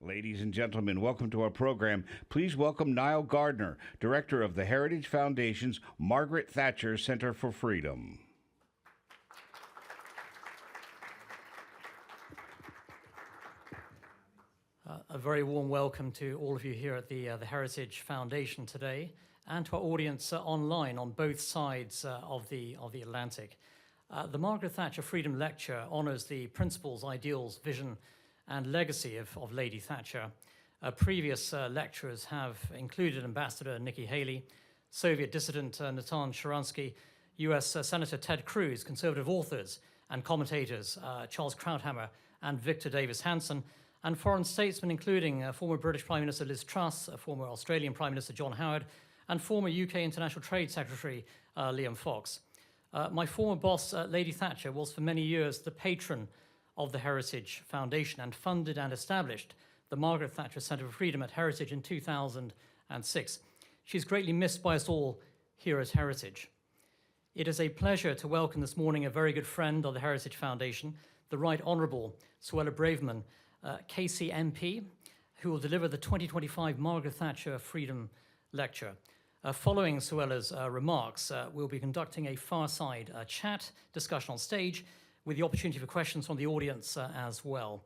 Ladies and gentlemen, welcome to our program. Please welcome Niall Gardner, Director of the Heritage Foundation's Margaret Thatcher Center for Freedom. A very warm welcome to all of you here at the Heritage Foundation today, and to our audience online on both sides of the Atlantic. The Margaret Thatcher Freedom Lecture honours the principles, ideals, vision and legacy of Lady Thatcher. Previous lecturers have included Ambassador Nikki Haley, Soviet dissident Natan Sharansky, US Senator Ted Cruz, conservative authors and commentators Charles Krauthammer and Victor Davis Hanson, and foreign statesmen including former British Prime Minister Liz Truss, former Australian Prime Minister John Howard, and former UK International Trade Secretary Liam Fox. My former boss, Lady Thatcher, was for many years the patron of the Heritage Foundation and funded and established the Margaret Thatcher Centre for Freedom at Heritage in 2006. She's greatly missed by us all here at Heritage. It is a pleasure to welcome this morning a very good friend of the Heritage Foundation, the Right Honourable Suella Braverman, KCMP, who will deliver the 2025 Margaret Thatcher Freedom Lecture. Following Suella's remarks, we'll be conducting a fireside chat discussion on stage with the opportunity for questions from the audience as well.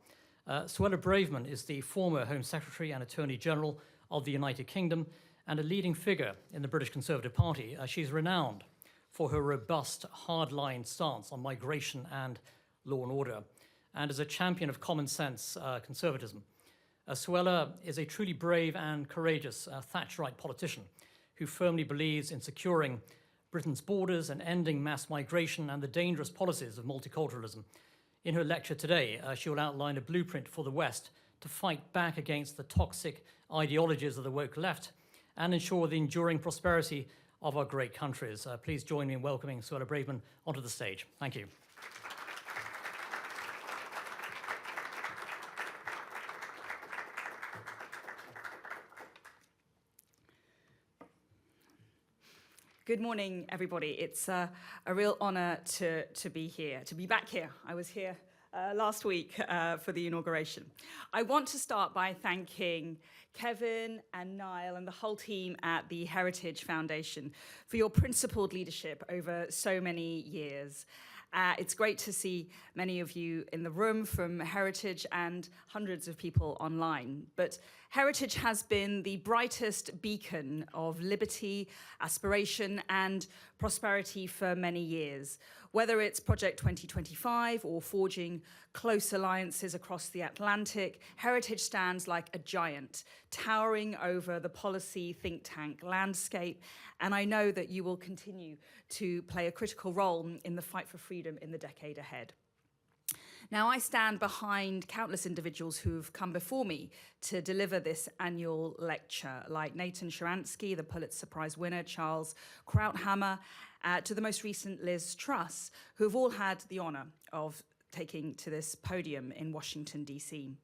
Suella Braverman is the former Home Secretary and Attorney General of the United Kingdom and a leading figure in the British Conservative Party. She's renowned for her robust, hardline stance on migration and law and order, and as a champion of common sense conservatism. Suella is a truly brave and courageous Thatcherite politician who firmly believes in securing Britain's borders and ending mass migration and the dangerous policies of multiculturalism. In her lecture today, she will outline a blueprint for the West to fight back against the toxic ideologies of the woke left and ensure the enduring prosperity of our great countries. Please join me in welcoming Suella Braverman onto the stage. Thank you. Good morning, everybody. It's a real honour to be here, to be back here. I was here last week for the inauguration. I want to start by thanking Kevin and Niall and the whole team at the Heritage Foundation for your principled leadership over so many years. It's great to see many of you in the room from Heritage and hundreds of people online. But Heritage has been the brightest beacon of liberty, aspiration, and prosperity for many years. Whether it's Project 2025 or forging close alliances across the Atlantic, Heritage stands like a giant, towering over the policy think tank landscape, and I know that you will continue to play a critical role in the fight for freedom in the decade ahead. Now, I stand behind countless individuals who've come before me to deliver this annual lecture, like Natan Sharansky, the Pulitzer Prize winner, Charles Krauthammer, to the most recent Liz Truss, who've all had the honour of taking to this podium in Washington, D.C.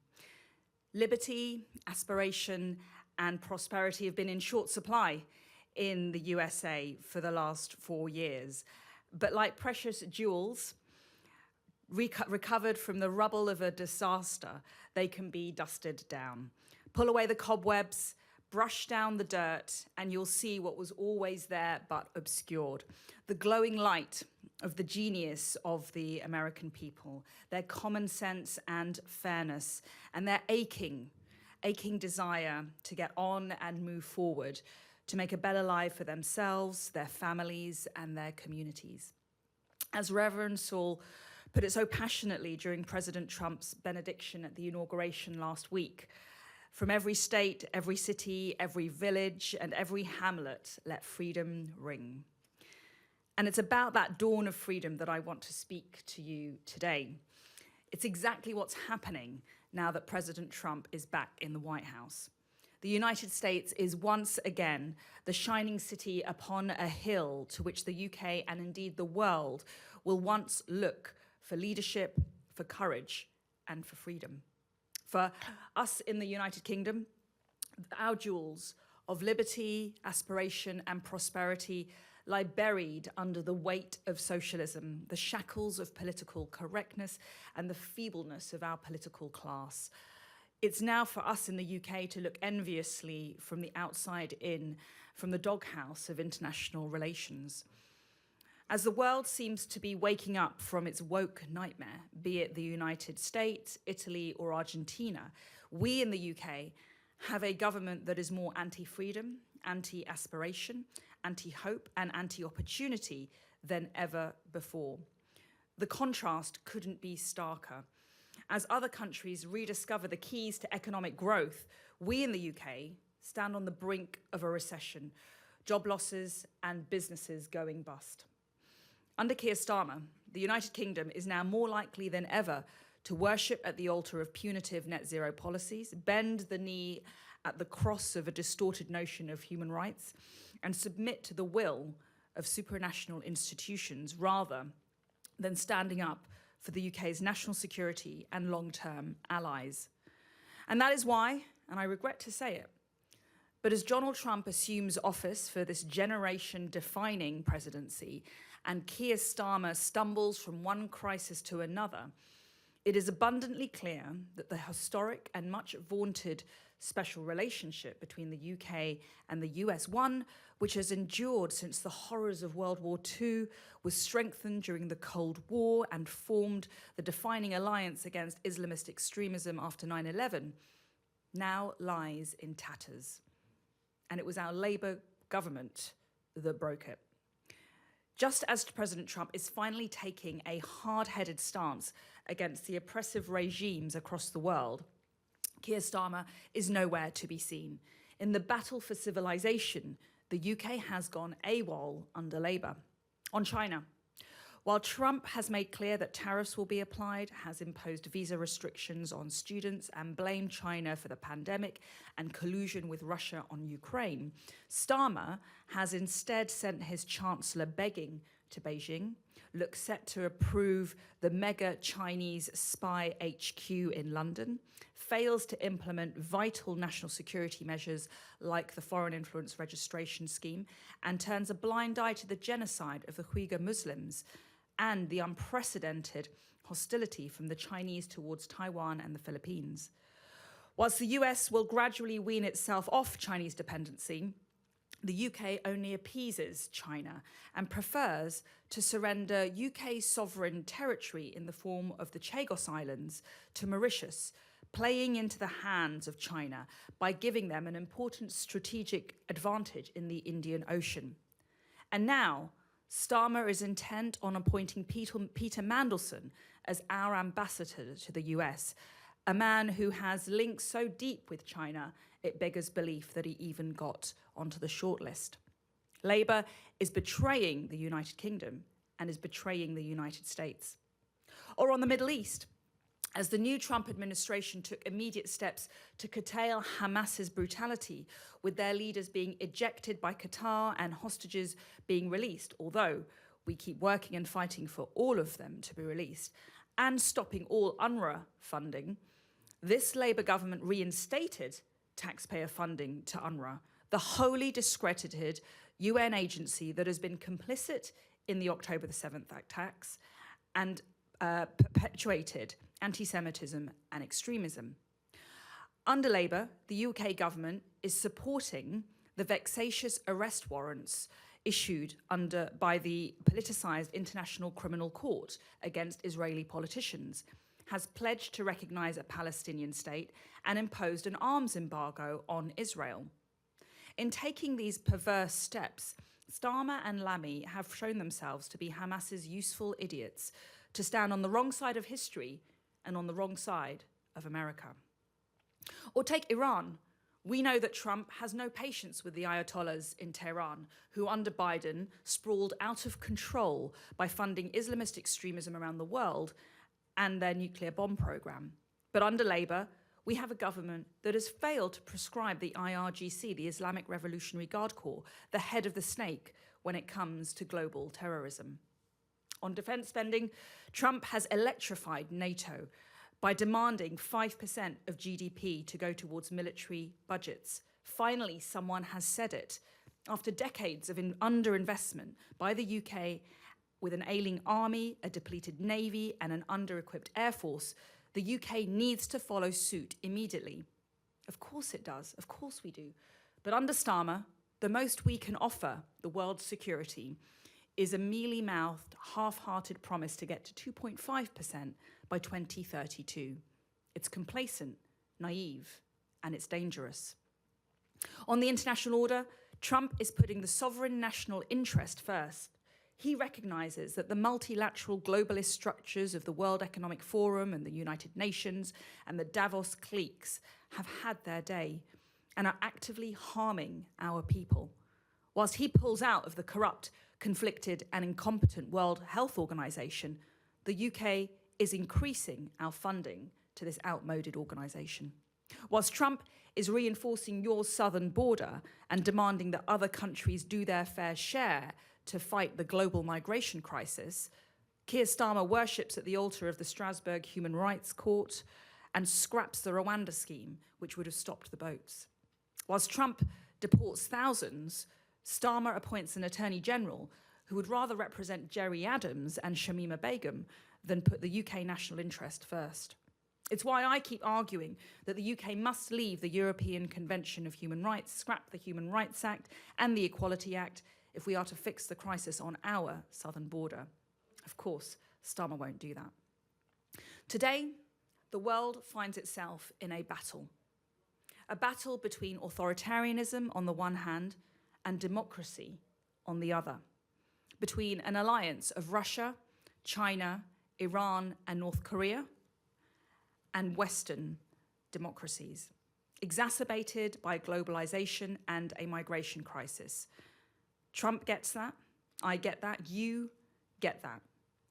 Liberty, aspiration, and prosperity have been in short supply in the USA for the last 4 years. But like precious jewels, recovered from the rubble of a disaster, they can be dusted down. Pull away the cobwebs, brush down the dirt, and you'll see what was always there but obscured. The glowing light of the genius of the American people, their common sense and fairness, and their aching desire to get on and move forward, to make a better life for themselves, their families, and their communities. As Reverend Saul put it so passionately during President Trump's benediction at the inauguration last week, from every state, every city, every village, and every hamlet, let freedom ring. And it's about that dawn of freedom that I want to speak to you today. It's exactly what's happening now that President Trump is back in the White House. The United States is once again the shining city upon a hill to which the UK and indeed the world will once look for leadership, for courage, and for freedom. For us in the United Kingdom, our jewels of liberty, aspiration, and prosperity lie buried under the weight of socialism, the shackles of political correctness, and the feebleness of our political class. It's now for us in the UK to look enviously from the outside in, from the doghouse of international relations. As the world seems to be waking up from its woke nightmare, be it the United States, Italy, or Argentina, we in the UK have a government that is more anti-freedom, anti-aspiration, anti-hope, and anti-opportunity than ever before. The contrast couldn't be starker. As other countries rediscover the keys to economic growth, we in the UK stand on the brink of a recession, job losses, and businesses going bust. Under Keir Starmer, the United Kingdom is now more likely than ever to worship at the altar of punitive net zero policies, bend the knee at the cross of a distorted notion of human rights, and submit to the will of supranational institutions rather than standing up for the UK's national security and long-term allies. And that is why, and I regret to say it, but as Donald Trump assumes office for this generation-defining presidency and Keir Starmer stumbles from one crisis to another, it is abundantly clear that the historic and much vaunted special relationship between the UK and the US, one which has endured since the horrors of World War II, was strengthened during the Cold War and formed the defining alliance against Islamist extremism after 9/11, now lies in tatters. And it was our Labour government that broke it. Just as President Trump is finally taking a hard-headed stance against the oppressive regimes across the world, Keir Starmer is nowhere to be seen. In the battle for civilization, the UK has gone AWOL under Labour. On China, while Trump has made clear that tariffs will be applied, has imposed visa restrictions on students and blamed China for the pandemic and collusion with Russia on Ukraine, Starmer has instead sent his chancellor begging to Beijing, looks set to approve the mega Chinese spy HQ in London, fails to implement vital national security measures like the Foreign Influence Registration Scheme, and turns a blind eye to the genocide of the Uyghur Muslims and the unprecedented hostility from the Chinese towards Taiwan and the Philippines. Whilst the US will gradually wean itself off Chinese dependency, the UK only appeases China and prefers to surrender UK sovereign territory in the form of the Chagos Islands to Mauritius, playing into the hands of China by giving them an important strategic advantage in the Indian Ocean. And now, Starmer is intent on appointing Peter Mandelson as our ambassador to the US, a man who has links so deep with China, it beggars belief that he even got onto the shortlist. Labour is betraying the United Kingdom and is betraying the United States. Or on the Middle East, as the new Trump administration took immediate steps to curtail Hamas's brutality, with their leaders being ejected by Qatar and hostages being released, although we keep working and fighting for all of them to be released, and stopping all UNRWA funding, this Labour government reinstated taxpayer funding to UNRWA, the wholly discredited UN agency that has been complicit in the October the 7th attacks and perpetuated anti-Semitism and extremism. Under Labour, the UK government is supporting the vexatious arrest warrants issued by the politicised International Criminal Court against Israeli politicians, has pledged to recognise a Palestinian state and imposed an arms embargo on Israel. In taking these perverse steps, Starmer and Lamy have shown themselves to be Hamas's useful idiots, to stand on the wrong side of history and on the wrong side of America. Or take Iran. We know that Trump has no patience with the Ayatollahs in Tehran, who under Biden sprawled out of control by funding Islamist extremism around the world and their nuclear bomb program. But under Labour, we have a government that has failed to prescribe the IRGC, the Islamic Revolutionary Guard Corps, the head of the snake when it comes to global terrorism. On defence spending, Trump has electrified NATO by demanding 5% of GDP to go towards military budgets. Finally, someone has said it. After decades of underinvestment by the UK, with an ailing army, a depleted navy, and an under-equipped air force, The UK needs to follow suit immediately. Of course it does. Of course we do. But under Starmer, the most we can offer the world's security is a mealy-mouthed, half-hearted promise to get to 2.5% by 2032. It's complacent, naive, and it's dangerous. On the international order, Trump is putting the sovereign national interest first. He recognizes that the multilateral globalist structures of the World Economic Forum and the United Nations and the Davos cliques have had their day and are actively harming our people. Whilst he pulls out of the corrupt, conflicted and incompetent World Health Organization, the UK is increasing our funding to this outmoded organization. Whilst Trump is reinforcing your southern border and demanding that other countries do their fair share to fight the global migration crisis, Keir Starmer worships at the altar of the Strasbourg Human Rights Court and scraps the Rwanda scheme, which would have stopped the boats. Whilst Trump deports thousands, Starmer appoints an Attorney General who would rather represent Jerry Adams and Shamima Begum than put the UK national interest first. It's why I keep arguing that the UK must leave the European Convention of Human Rights, scrap the Human Rights Act and the Equality Act if we are to fix the crisis on our southern border. Of course, Starmer won't do that. Today, the world finds itself in a battle between authoritarianism on the one hand and democracy on the other, between an alliance of Russia, China, Iran, and North Korea, and Western democracies, exacerbated by globalization and a migration crisis. Trump gets that, I get that, you get that.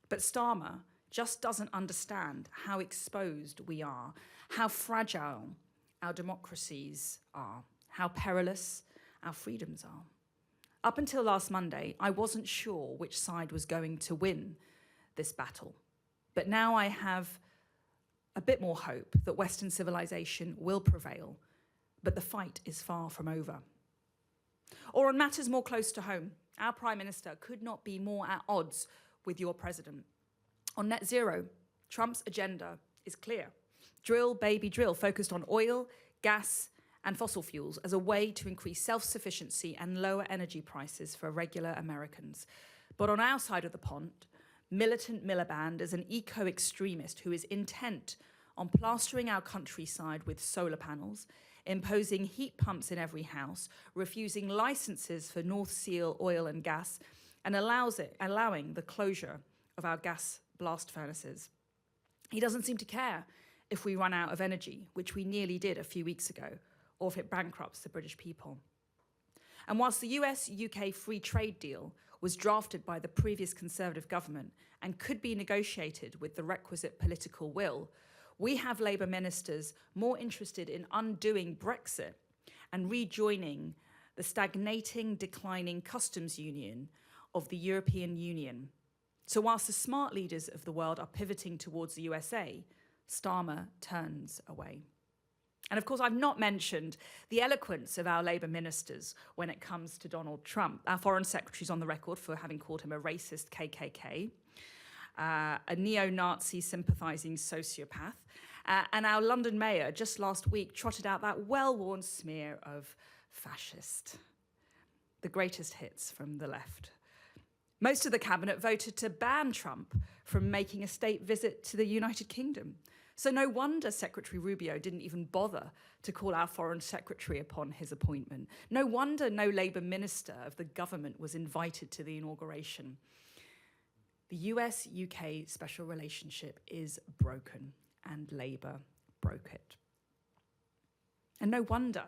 But Starmer just doesn't understand how exposed we are, how fragile our democracies are, how perilous our freedoms are. Up until last Monday, I wasn't sure which side was going to win this battle. But now I have a bit more hope that Western civilization will prevail, but the fight is far from over. Or on matters more close to home, our Prime Minister could not be more at odds with your President. On net zero, Trump's agenda is clear. Drill, baby, drill, focused on oil, gas, and fossil fuels as a way to increase self-sufficiency and lower energy prices for regular Americans. But on our side of the pond, militant Miliband is an eco-extremist who is intent on plastering our countryside with solar panels, imposing heat pumps in every house, refusing licenses for North Sea oil and gas, and allowing the closure of our gas blast furnaces. He doesn't seem to care if we run out of energy, which we nearly did a few weeks ago, or if it bankrupts the British people. And whilst the US-UK free trade deal was drafted by the previous Conservative government and could be negotiated with the requisite political will, we have Labour ministers more interested in undoing Brexit and rejoining the stagnating, declining customs union of the European Union. So whilst the smart leaders of the world are pivoting towards the USA, Starmer turns away. And of course, I've not mentioned the eloquence of our Labour ministers when it comes to Donald Trump. Our Foreign Secretary's on the record for having called him a racist KKK, a neo-Nazi sympathising sociopath, and our London mayor just last week trotted out that well-worn smear of fascist, the greatest hits from the left. Most of the cabinet voted to ban Trump from making a state visit to the United Kingdom. So no wonder Secretary Rubio didn't even bother to call our Foreign Secretary upon his appointment. No wonder no Labour minister of the government was invited to the inauguration. The US-UK special relationship is broken, and Labour broke it. And no wonder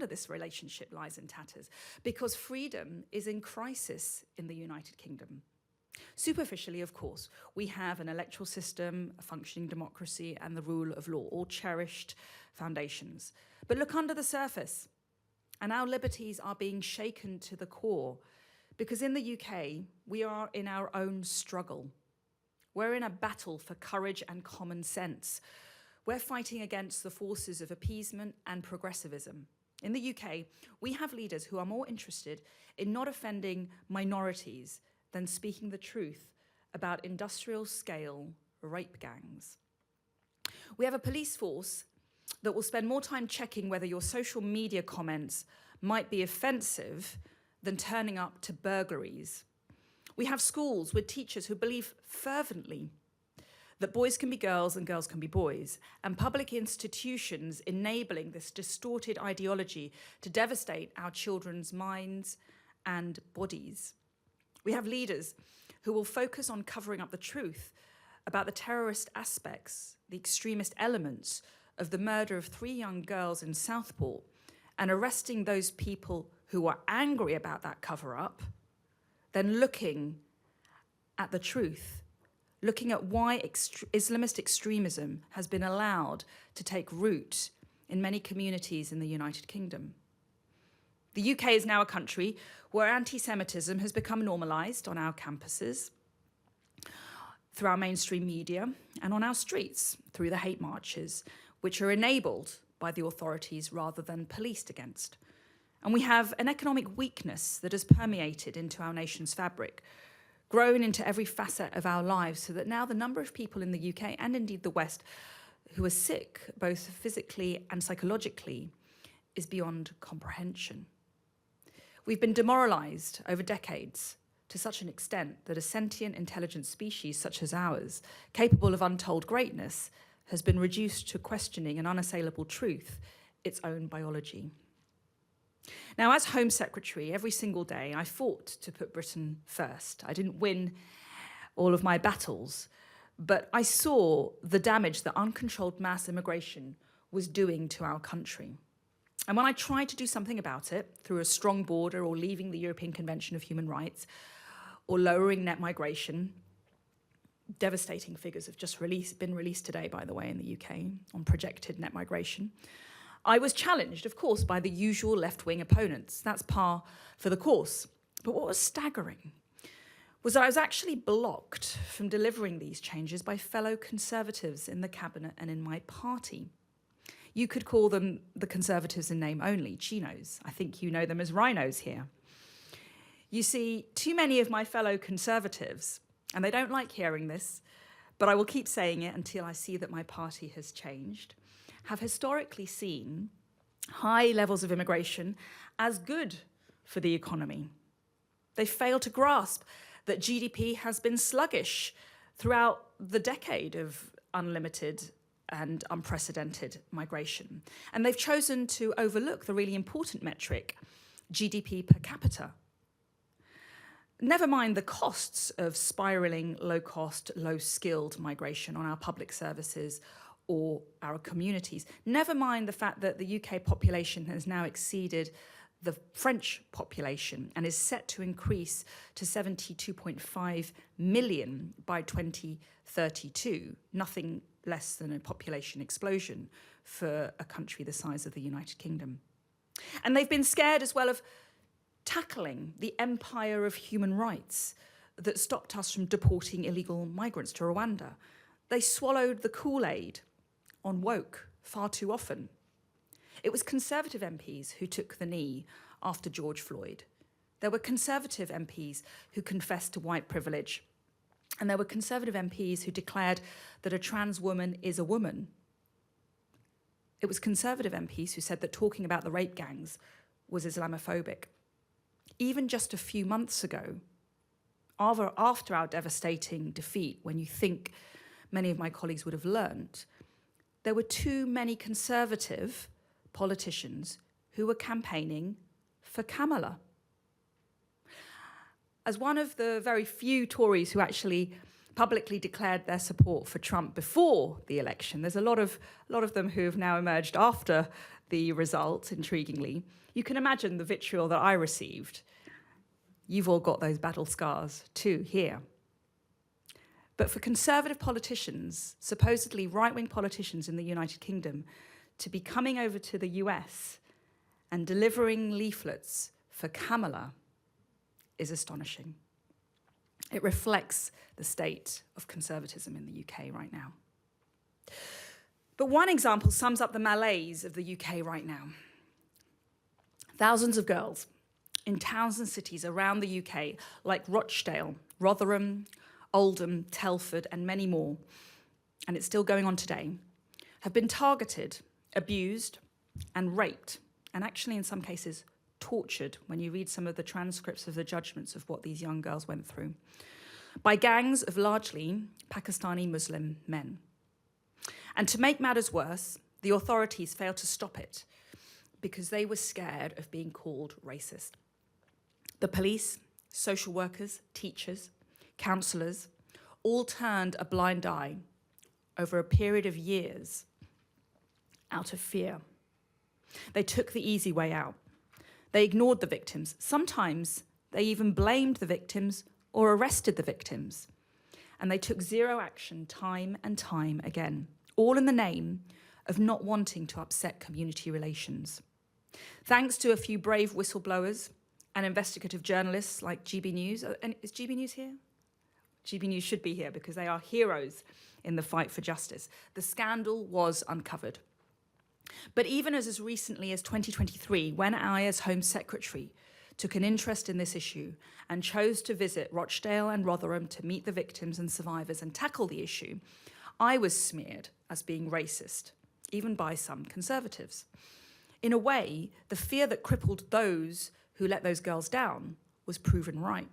this relationship lies in tatters, because freedom is in crisis in the United Kingdom. Superficially, of course, we have an electoral system, a functioning democracy, and the rule of law, all cherished foundations. But look under the surface, and our liberties are being shaken to the core, because in the UK, we are in our own struggle. We're in a battle for courage and common sense. We're fighting against the forces of appeasement and progressivism. In the UK, we have leaders who are more interested in not offending minorities than speaking the truth about industrial-scale rape gangs. We have a police force that will spend more time checking whether your social media comments might be offensive than turning up to burglaries. We have schools with teachers who believe fervently that boys can be girls and girls can be boys, and public institutions enabling this distorted ideology to devastate our children's minds and bodies. We have leaders who will focus on covering up the truth about the terrorist aspects, the extremist elements of the murder of 3 young girls in Southport, and arresting those people who are angry about that cover-up, then looking at the truth, looking at why Islamist extremism has been allowed to take root in many communities in the United Kingdom. The UK is now a country where anti-Semitism has become normalised on our campuses, through our mainstream media, and on our streets through the hate marches, which are enabled by the authorities rather than policed against. And we have an economic weakness that has permeated into our nation's fabric, grown into every facet of our lives, so that now the number of people in the UK and indeed the West who are sick, both physically and psychologically, is beyond comprehension. We've been demoralised over decades to such an extent that a sentient, intelligent species such as ours, capable of untold greatness, has been reduced to questioning an unassailable truth, its own biology. Now, as Home Secretary, every single day I fought to put Britain first. I didn't win all of my battles, but I saw the damage that uncontrolled mass immigration was doing to our country. And when I tried to do something about it, through a strong border or leaving the European Convention of Human Rights, or lowering net migration, devastating figures have just been released today, by the way, in the UK on projected net migration, I was challenged, of course, by the usual left-wing opponents. That's par for the course. But what was staggering was that I was actually blocked from delivering these changes by fellow Conservatives in the cabinet and in my party. You could call them the Conservatives in name only, chinos. I think you know them as rhinos here. You see, too many of my fellow Conservatives, and they don't like hearing this, but I will keep saying it until I see that my party has changed, have historically seen high levels of immigration as good for the economy. They fail to grasp that GDP has been sluggish throughout the decade of unlimited and unprecedented migration. And they've chosen to overlook the really important metric, GDP per capita. Never mind the costs of spiralling low-cost, low-skilled migration on our public services or our communities. Never mind the fact that the UK population has now exceeded the French population and is set to increase to 72.5 million by 2032, nothing less than a population explosion for a country the size of the United Kingdom. And they've been scared as well of tackling the empire of human rights that stopped us from deporting illegal migrants to Rwanda. They swallowed the Kool-Aid on woke far too often. It was Conservative MPs who took the knee after George Floyd. There were Conservative MPs who confessed to white privilege. And there were Conservative MPs who declared that a trans woman is a woman. It was Conservative MPs who said that talking about the rape gangs was Islamophobic. Even just a few months ago, after our devastating defeat, when you think many of my colleagues would have learned, there were too many Conservative politicians who were campaigning for Kamala. As one of the very few Tories who actually publicly declared their support for Trump before the election, there's a lot of them who have now emerged after the result, intriguingly. You can imagine the vitriol that I received. You've all got those battle scars too here. But for Conservative politicians, supposedly right-wing politicians in the United Kingdom, to be coming over to the US and delivering leaflets for Kamala is astonishing. It reflects the state of conservatism in the UK right now. But one example sums up the malaise of the UK right now. Thousands of girls in towns and cities around the UK, like Rochdale, Rotherham, Oldham, Telford, and many more, and it's still going on today, have been targeted, abused, and raped, and actually in some cases tortured when you read some of the transcripts of the judgments of what these young girls went through, by gangs of largely Pakistani Muslim men. And to make matters worse, the authorities failed to stop it because they were scared of being called racist. The police, social workers, teachers, counsellors, all turned a blind eye over a period of years out of fear. They took the easy way out. They ignored the victims. Sometimes they even blamed the victims or arrested the victims. And they took zero action time and time again, all in the name of not wanting to upset community relations. Thanks to a few brave whistleblowers and investigative journalists like GB News. And is GB News here? GB News should be here because they are heroes in the fight for justice. The scandal was uncovered. But even as recently as 2023, when I, as Home Secretary, took an interest in this issue and chose to visit Rochdale and Rotherham to meet the victims and survivors and tackle the issue, I was smeared as being racist, even by some Conservatives. In a way, the fear that crippled those who let those girls down was proven right.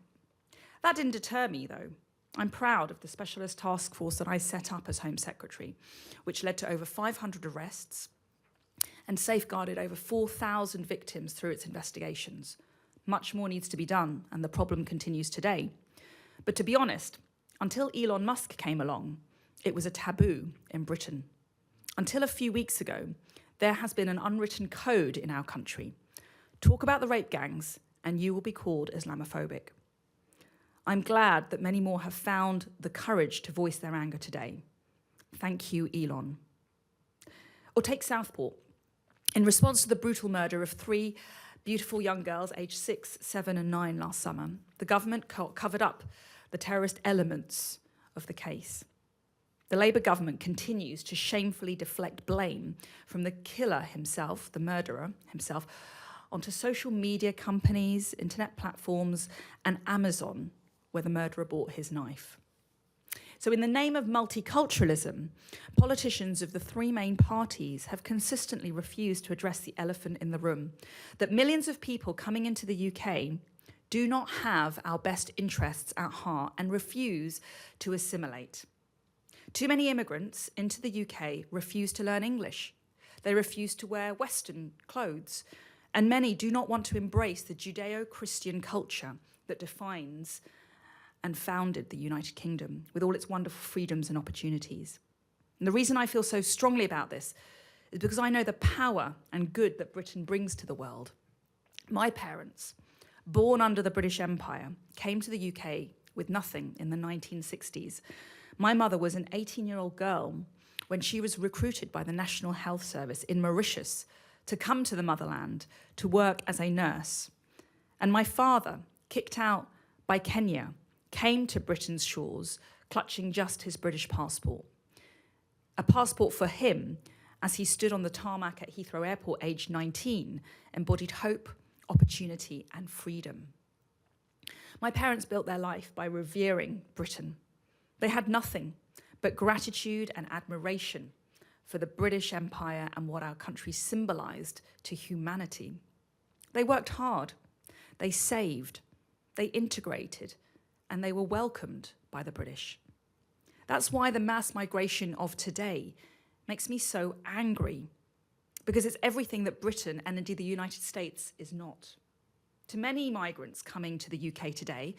That didn't deter me, though. I'm proud of the specialist task force that I set up as Home Secretary, which led to over 500 arrests and safeguarded over 4,000 victims through its investigations. Much more needs to be done, and the problem continues today. But to be honest, until Elon Musk came along, it was a taboo in Britain. Until a few weeks ago, there has been an unwritten code in our country. Talk about the rape gangs, and you will be called Islamophobic. I'm glad that many more have found the courage to voice their anger today. Thank you, Elon. Or take Southport. In response to the brutal murder of 3 beautiful young girls aged 6, 7, and 9 last summer, the government covered up the terrorist elements of the case. The Labour government continues to shamefully deflect blame from the killer himself, the murderer himself, onto social media companies, internet platforms, and Amazon, where the murderer bought his knife. So in the name of multiculturalism, politicians of the 3 main parties have consistently refused to address the elephant in the room, that millions of people coming into the UK do not have our best interests at heart and refuse to assimilate. Too many immigrants into the UK refuse to learn English. They refuse to wear Western clothes, and many do not want to embrace the Judeo-Christian culture that defines and founded the United Kingdom with all its wonderful freedoms and opportunities. And the reason I feel so strongly about this is because I know the power and good that Britain brings to the world. My parents, born under the British Empire, came to the UK with nothing in the 1960s. My mother was an 18-year-old girl when she was recruited by the National Health Service in Mauritius to come to the motherland to work as a nurse. And my father, kicked out by Kenya, came to Britain's shores, clutching just his British passport. A passport for him, as he stood on the tarmac at Heathrow Airport aged 19, embodied hope, opportunity, and freedom. My parents built their life by revering Britain. They had nothing but gratitude and admiration for the British Empire and what our country symbolized to humanity. They worked hard, they saved, they integrated, and they were welcomed by the British. That's why the mass migration of today makes me so angry, because it's everything that Britain and indeed the United States is not. To many migrants coming to the UK today,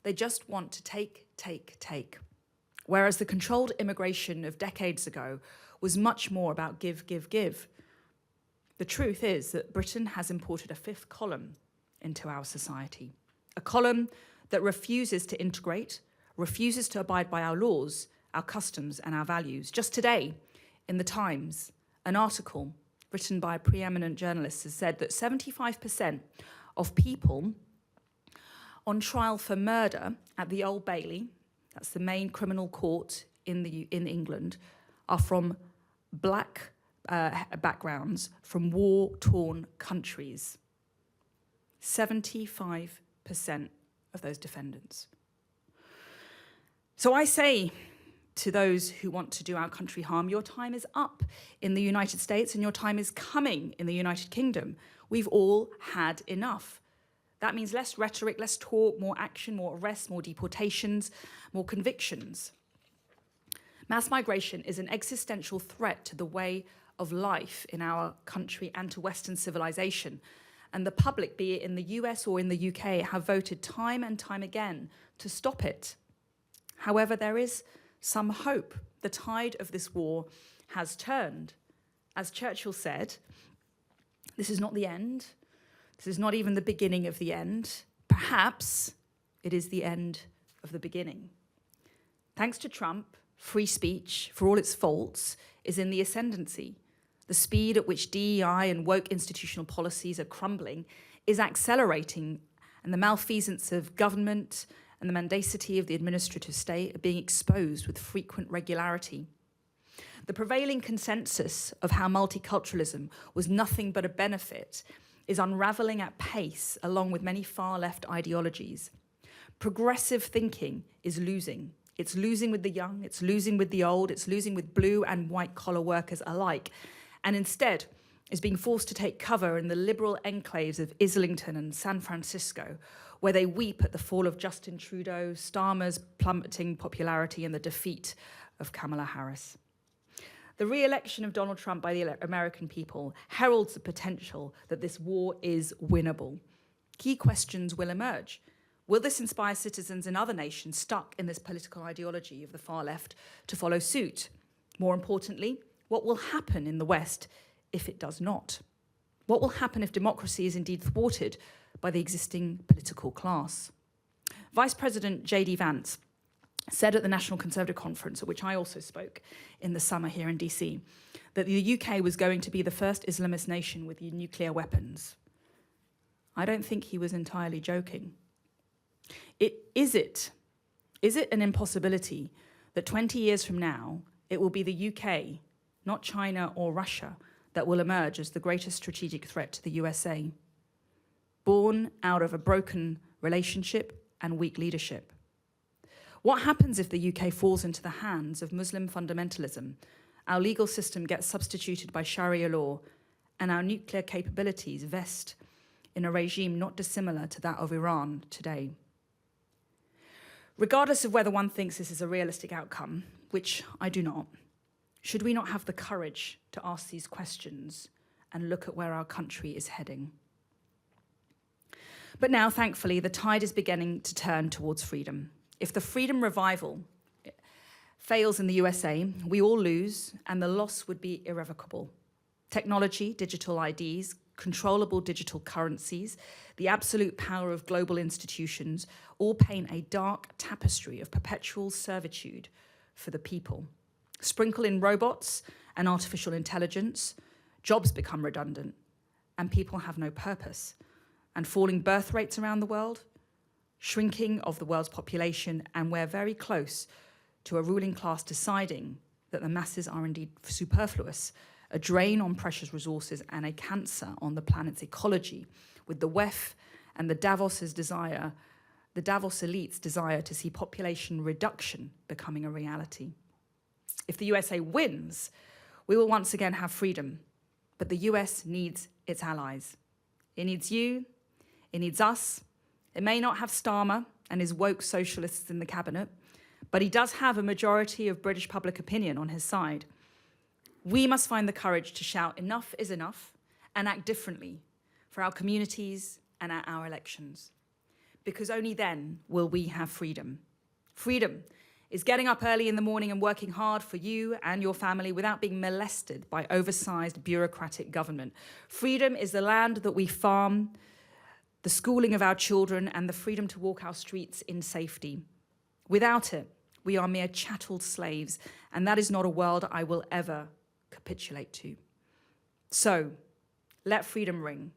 they just want to take, whereas the controlled immigration of decades ago was much more about give. The truth is that Britain has imported a 5th column into our society, a column that refuses to integrate, refuses to abide by our laws, our customs, and our values. Just today, in the Times, an article written by a preeminent journalist has said that 75% of people on trial for murder at the Old Bailey, that's the main criminal court in England, are from black backgrounds from war-torn countries. 75% of those defendants. So I say to those who want to do our country harm, your time is up in the United States and your time is coming in the United Kingdom. We've all had enough. That means less rhetoric, less talk, more action, more arrests, more deportations, more convictions. Mass migration is an existential threat to the way of life in our country and to Western civilization. And the public, be it in the US or in the UK, have voted time and time again to stop it. However, there is some hope. The tide of this war has turned. As Churchill said, this is not the end. This is not even the beginning of the end. Perhaps it is the end of the beginning. Thanks to Trump, free speech, for all its faults, is in the ascendancy. The speed at which DEI and woke institutional policies are crumbling is accelerating, and the malfeasance of government and the mendacity of the administrative state are being exposed with frequent regularity. The prevailing consensus of how multiculturalism was nothing but a benefit is unraveling at pace along with many far-left ideologies. Progressive thinking is losing. It's losing with the young, it's losing with the old, it's losing with blue and white-collar workers alike, and instead is being forced to take cover in the liberal enclaves of Islington and San Francisco, where they weep at the fall of Justin Trudeau, Starmer's plummeting popularity, and the defeat of Kamala Harris. The re-election of Donald Trump by the American people heralds the potential that this war is winnable. Key questions will emerge. Will this inspire citizens in other nations stuck in this political ideology of the far left to follow suit? More importantly, what will happen in the West if it does not? What will happen if democracy is indeed thwarted by the existing political class? Vice President J.D. Vance said at the National Conservative Conference, at which I also spoke in the summer here in DC, that the UK was going to be the first Islamist nation with nuclear weapons. I don't think he was entirely joking. Is it an impossibility that 20 years from now, it will be the UK, not China or Russia, that will emerge as the greatest strategic threat to the USA, born out of a broken relationship and weak leadership? What happens if the UK falls into the hands of Muslim fundamentalism, our legal system gets substituted by Sharia law, and our nuclear capabilities vest in a regime not dissimilar to that of Iran today? Regardless of whether one thinks this is a realistic outcome, which I do not, should we not have the courage to ask these questions and look at where our country is heading? But now, thankfully, the tide is beginning to turn towards freedom. If the freedom revival fails in the USA, we all lose, and the loss would be irrevocable. Technology, digital IDs, controllable digital currencies, the absolute power of global institutions all paint a dark tapestry of perpetual servitude for the people. Sprinkle in robots and artificial intelligence, jobs become redundant, and people have no purpose. And falling birth rates around the world, shrinking of the world's population, and we're very close to a ruling class deciding that the masses are indeed superfluous, a drain on precious resources and a cancer on the planet's ecology, with the WEF and the Davos elite's desire to see population reduction becoming a reality. If the USA wins, we will once again have freedom, but the US needs its allies. It needs you, it needs us. It may not have Starmer and his woke socialists in the cabinet, but he does have a majority of British public opinion on his side. We must find the courage to shout enough is enough and act differently for our communities and at our elections, because only then will we have freedom. Freedom is getting up early in the morning and working hard for you and your family without being molested by oversized bureaucratic government. Freedom is the land that we farm, the schooling of our children, and the freedom to walk our streets in safety. Without it, we are mere chattel slaves, and that is not a world I will ever capitulate to. So, let freedom ring.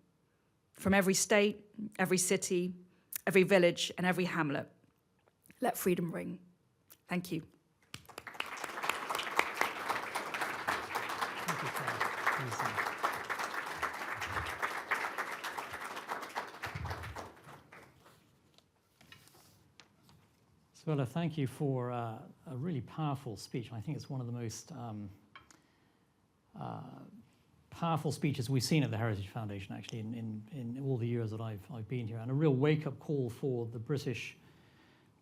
From every state, every city, every village, and every hamlet. Let freedom ring. Thank you. Thank you, Claire. Suella, thank you for a really powerful speech. I think it's one of the most powerful speeches we've seen at the Heritage Foundation, actually, in all the years that I've been here, and a real wake-up call for the British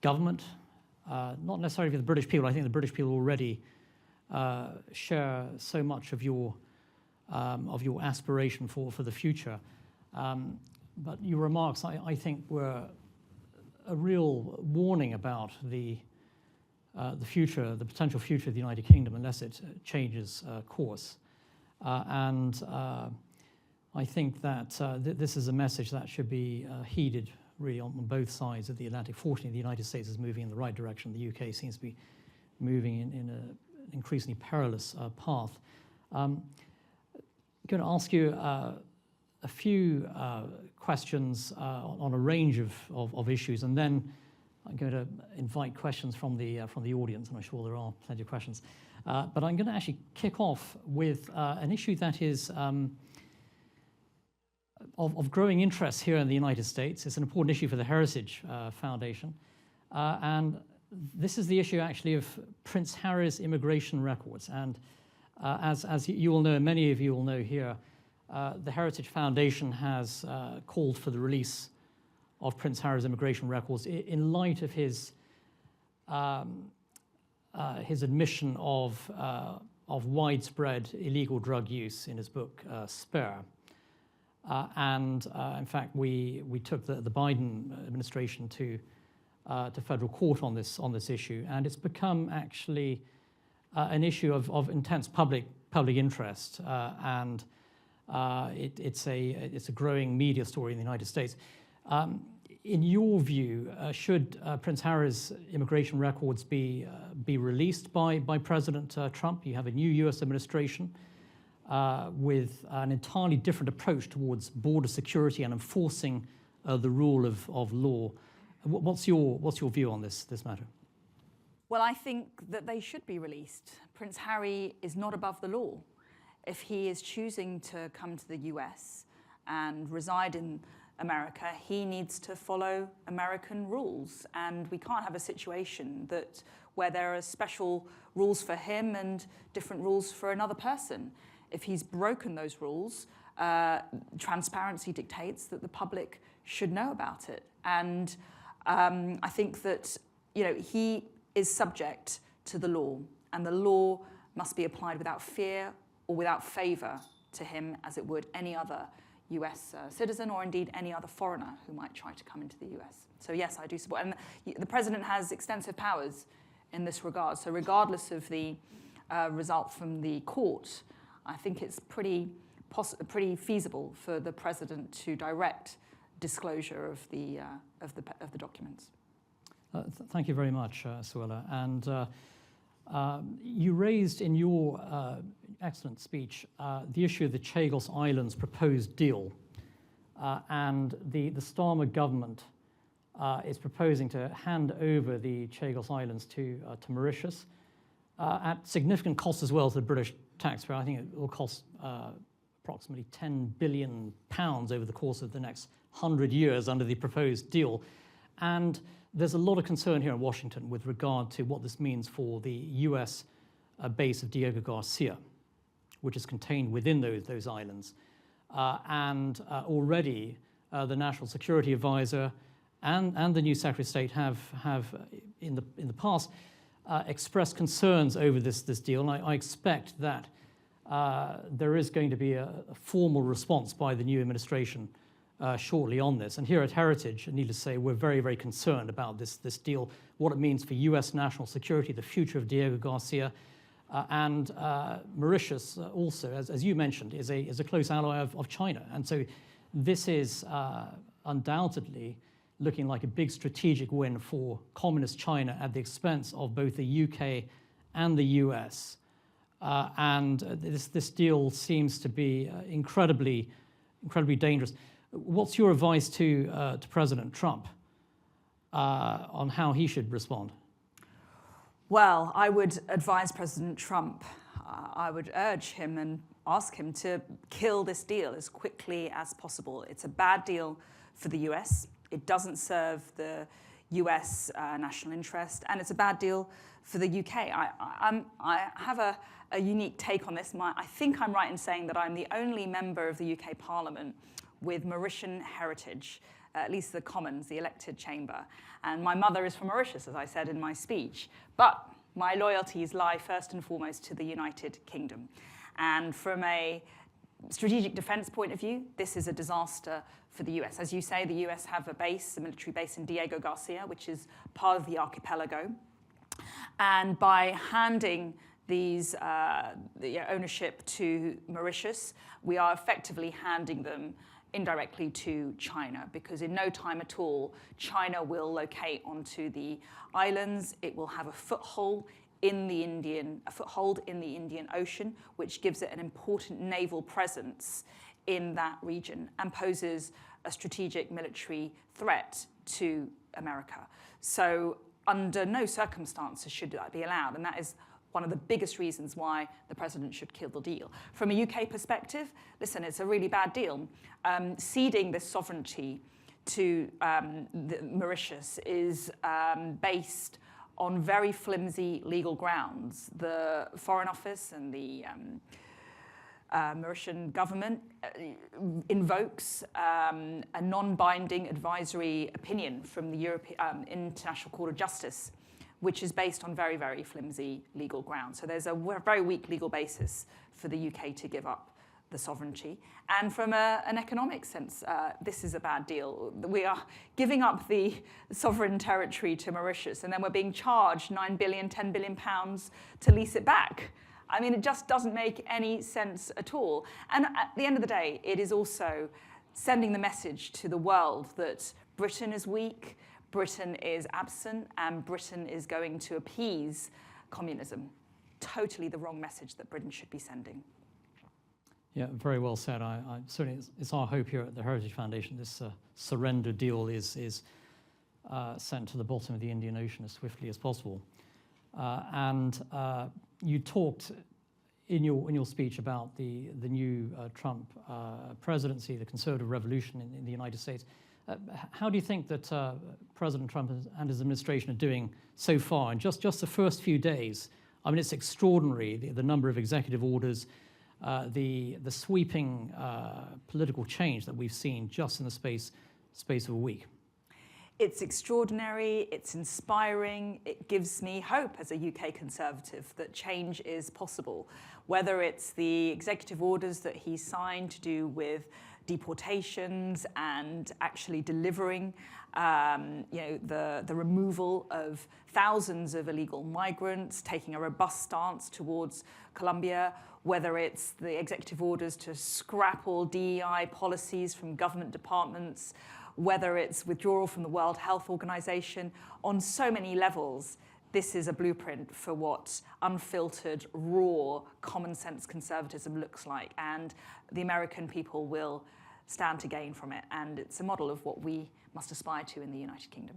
government, not necessarily for the British people. I think the British people already share so much of your aspiration for the future. But your remarks, I think, were a real warning about the future, the potential future of the United Kingdom, unless it changes course. And I think that this is a message that should be heeded really on both sides of the Atlantic. Fortunately, the United States is moving in the right direction. The UK seems to be moving in an increasingly perilous path. I'm going to ask you a few questions on a range of issues, and then I'm going to invite questions from the audience, and I'm sure there are plenty of questions. But I'm going to actually kick off with an issue that is of growing interest here in the United States. It's an important issue for the Heritage Foundation, and this is the issue actually of Prince Harry's immigration records. And as you will know, many of you will know here, the Heritage Foundation has called for the release of Prince Harry's immigration records in light of his admission of widespread illegal drug use in his book Spare. And in fact, we took the Biden administration to federal court on this issue, and it's become actually an issue of intense public interest, and it's a growing media story in the United States. In your view, should Prince Harry's immigration records be released by President Trump? You have a new U.S. administration with an entirely different approach towards border security and enforcing the rule of law. What's your view on this matter? Well, I think that they should be released. Prince Harry is not above the law. If he is choosing to come to the US and reside in America, he needs to follow American rules. And we can't have a situation where there are special rules for him and different rules for another person. If he's broken those rules, transparency dictates that the public should know about it. And I think that he is subject to the law, and the law must be applied without fear or without favour to him as it would any other US citizen or indeed any other foreigner who might try to come into the US. So yes, I do support. And the president has extensive powers in this regard. So regardless of the result from the court, I think it's pretty feasible for the president to direct disclosure of the documents. Thank you very much, Suella. And you raised in your excellent speech the issue of the Chagos Islands proposed deal, and the Starmer government is proposing to hand over the Chagos Islands to Mauritius at significant cost as well to the British taxpayer. I think it will cost approximately £10 billion over the course of the next 100 years under the proposed deal. And there's a lot of concern here in Washington with regard to what this means for the US base of Diego Garcia, which is contained within those islands. And already the National Security Advisor and the new Secretary of State have in the past expressed concerns over this deal. And I expect that there is going to be a formal response by the new administration shortly on this. And here at Heritage, needless to say, we're very, very concerned about this deal, what it means for US national security, the future of Diego Garcia, and Mauritius also, as you mentioned, is a close ally of China. And so this is undoubtedly looking like a big strategic win for communist China at the expense of both the UK and the US. And this deal seems to be incredibly dangerous. What's your advice to President Trump on how he should respond? Well, I would advise President Trump, I would urge him and ask him to kill this deal as quickly as possible. It's a bad deal for the US. It doesn't serve the US national interest, and it's a bad deal for the UK. I have a unique take on this. I think I'm right in saying that I'm the only member of the UK Parliament with Mauritian heritage, at least the Commons, the elected chamber. And my mother is from Mauritius, as I said in my speech. But my loyalties lie first and foremost to the United Kingdom. And from a strategic defense point of view, this is a disaster for the US. As you say, the US have a military base in Diego Garcia, which is part of the archipelago. And by handing these ownership to Mauritius, we are effectively handing them indirectly to China, because in no time at all, China will locate onto the islands. It will have a foothold in the Indian Ocean, which gives it an important naval presence in that region and poses a strategic military threat to America. So under no circumstances should that be allowed, and that is one of the biggest reasons why the president should kill the deal. From a UK perspective, listen, it's a really bad deal. Ceding this sovereignty to Mauritius is based on very flimsy legal grounds. The Foreign Office and the Mauritian government invokes a non-binding advisory opinion from the International Court of Justice, which is based on very, very flimsy legal grounds. So there's a very weak legal basis for the UK to give up the sovereignty. And from an economic sense, this is a bad deal. We are giving up the sovereign territory to Mauritius, and then we're being charged 9 billion, 10 billion pounds to lease it back. I mean, it just doesn't make any sense at all. And at the end of the day, it is also sending the message to the world that Britain is weak, Britain is absent, and Britain is going to appease communism. Totally the wrong message that Britain should be sending. Yeah, very well said. Certainly, it's our hope here at the Heritage Foundation this surrender deal is sent to the bottom of the Indian Ocean as swiftly as possible. You talked in your speech about the new Trump presidency, the conservative revolution in the United States. How do you think that President Trump and his administration are doing so far? In just the first few days, I mean, it's extraordinary, the number of executive orders, the sweeping political change that we've seen just in the space of a week. It's extraordinary, it's inspiring, it gives me hope as a UK Conservative that change is possible. Whether it's the executive orders that he signed to do with deportations and actually delivering the removal of thousands of illegal migrants, taking a robust stance towards Colombia, whether it's the executive orders to scrap all DEI policies from government departments, whether it's withdrawal from the World Health Organization. On so many levels, this is a blueprint for what unfiltered, raw, common sense conservatism looks like. And the American people will stand to gain from it. And it's a model of what we must aspire to in the United Kingdom.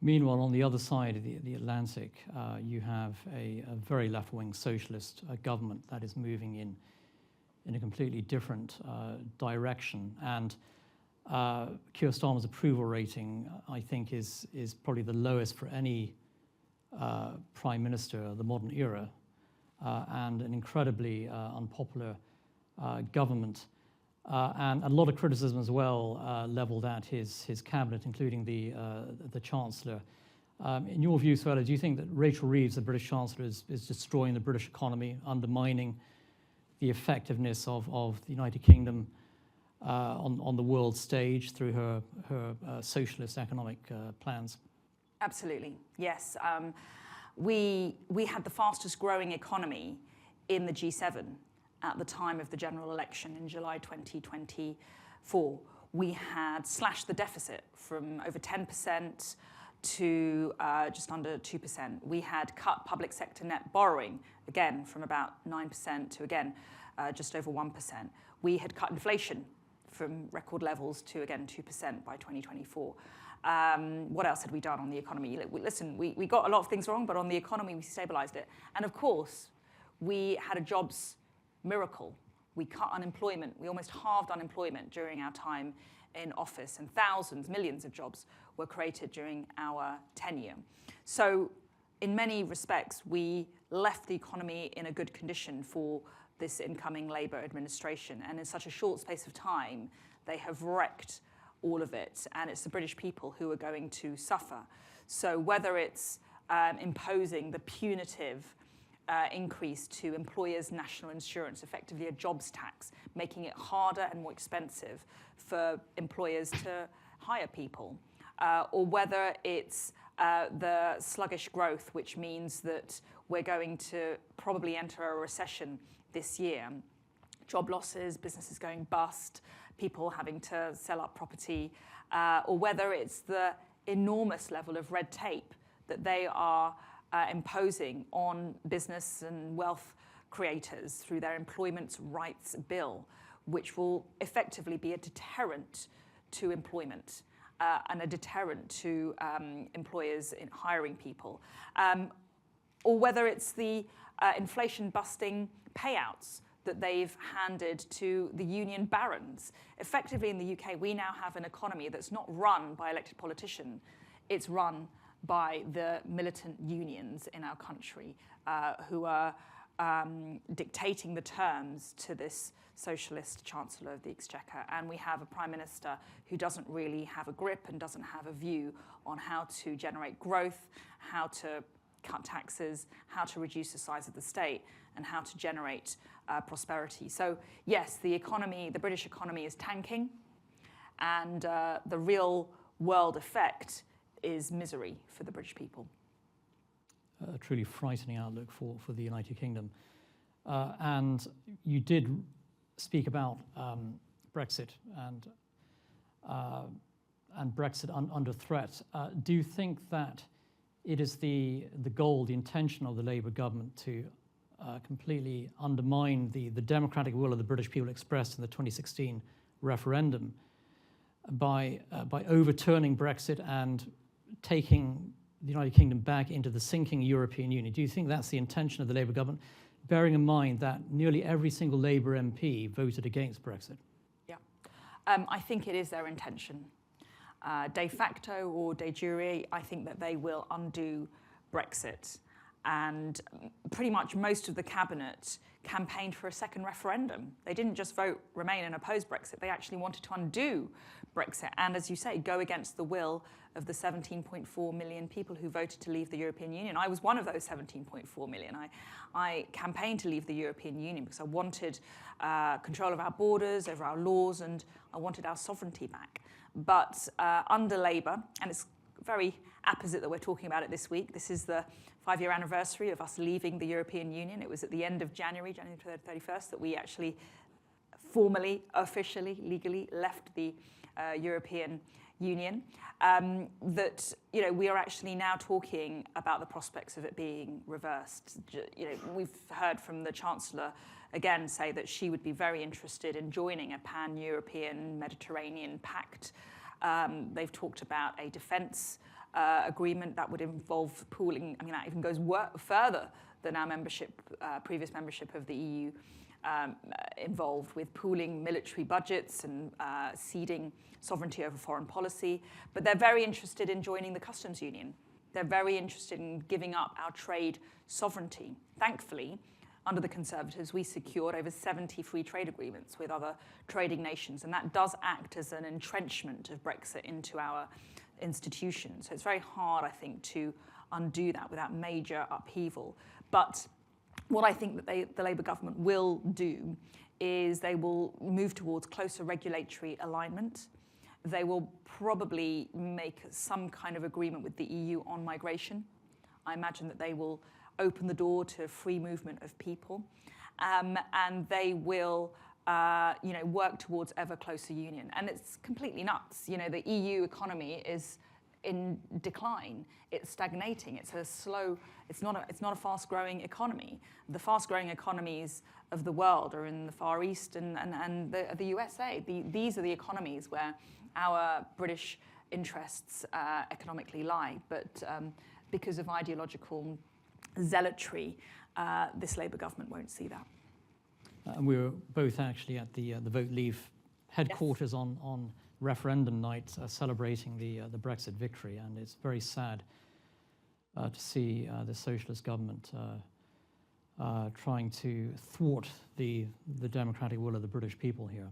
Meanwhile, on the other side of the Atlantic, you have a very left-wing socialist government that is moving in a completely different direction. And Keir Starmer's approval rating, I think, is probably the lowest for any prime minister of the modern era, and an incredibly unpopular government. And a lot of criticism as well leveled at his cabinet, including the Chancellor. In your view, Suella, do you think that Rachel Reeves, the British Chancellor, is destroying the British economy, undermining the effectiveness of the United Kingdom on the world stage through her socialist economic plans? Absolutely, yes. We had the fastest growing economy in the G7 at the time of the general election in July 2024. We had slashed the deficit from over 10% to just under 2%. We had cut public sector net borrowing, again, from about 9% to, again, just over 1%. We had cut inflation from record levels to, again, 2% by 2024. What else had we done on the economy? Listen, we got a lot of things wrong, but on the economy, we stabilized it. And of course, we had a jobs miracle. We cut unemployment. We almost halved unemployment during our time in office, and thousands, millions of jobs were created during our tenure. So in many respects, we left the economy in a good condition for this incoming Labour administration. And in such a short space of time, they have wrecked all of it. And it's the British people who are going to suffer. So whether it's imposing the punitive increase to employers' national insurance, effectively a jobs tax, making it harder and more expensive for employers to hire people, or whether it's the sluggish growth, which means that we're going to probably enter a recession this year. Job losses, businesses going bust, people having to sell up property, or whether it's the enormous level of red tape that they are imposing on business and wealth creators through their Employment Rights Bill, which will effectively be a deterrent to employment and a deterrent to employers in hiring people. Or whether it's the inflation-busting payouts that they've handed to the union barons. Effectively, in the UK, we now have an economy that's not run by elected politicians. It's run by the militant unions in our country who are dictating the terms to this socialist Chancellor of the Exchequer. And we have a Prime Minister who doesn't really have a grip and doesn't have a view on how to generate growth, how to cut taxes, how to reduce the size of the state, and how to generate prosperity. So yes, the economy, the British economy is tanking, and the real world effect is misery for the British people. A truly frightening outlook for the United Kingdom. And you did speak about Brexit and Brexit under threat. Do you think that it is the goal, the intention of the Labour government to completely undermine the democratic will of the British people expressed in the 2016 referendum by overturning Brexit and taking the United Kingdom back into the sinking European Union? Do you think that's the intention of the Labour government, bearing in mind that nearly every single Labour MP voted against Brexit? Yeah, I think it is their intention. De facto or de jure, I think that they will undo Brexit. And pretty much most of the cabinet campaigned for a second referendum. They didn't just vote Remain and oppose Brexit, they actually wanted to undo Brexit and, as you say, go against the will of the 17.4 million people who voted to leave the European Union. I was one of those 17.4 million. I campaigned to leave the European Union because I wanted control of our borders, over our laws, and I wanted our sovereignty back. But under Labour, and it's very apposite that we're talking about it this week, this is the 5-year anniversary of us leaving the European Union. It was at the end of January 31st, that we actually formally, officially, legally left the European Union. That we are actually now talking about the prospects of it being reversed. We've heard from the Chancellor again say that she would be very interested in joining a pan-European Mediterranean pact. They've talked about a defence agreement that would involve pooling. I mean, that even goes further than our previous membership of the EU involved, with pooling military budgets and ceding sovereignty over foreign policy. But they're very interested in joining the customs union. They're very interested in giving up our trade sovereignty. Thankfully, under the Conservatives, we secured over 70 free trade agreements with other trading nations, and that does act as an entrenchment of Brexit into our institutions. So it's very hard, I think, to undo that without major upheaval. But what I think that the Labour government will do is they will move towards closer regulatory alignment. They will probably make some kind of agreement with the EU on migration. I imagine that they will open the door to free movement of people, and they will work towards ever closer union. And it's completely nuts. The EU economy is in decline. It's stagnating. It's not a fast-growing economy. The fast-growing economies of the world are in the Far East and the USA. These are the economies where our British interests economically lie. But because of ideological zealotry, this Labour government won't see that. And we were both actually at the Vote Leave headquarters on referendum night celebrating the Brexit victory, and it's very sad to see the socialist government trying to thwart the democratic will of the British people here.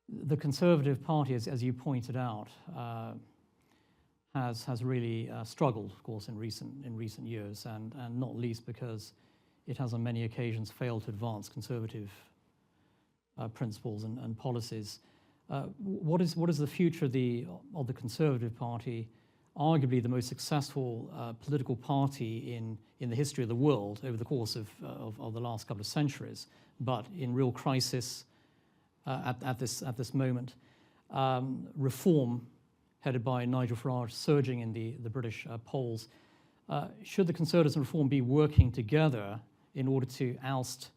The Conservative Party, as you pointed out, has really struggled, of course, in recent years, and not least because it has on many occasions failed to advance conservative principles and policies. What is the future of the Conservative Party, arguably the most successful political party in the history of the world over the course of the last couple of centuries, but in real crisis at this moment? Reform, headed by Nigel Farage, surging in the British polls. Should the Conservatives and Reform be working together in order to oust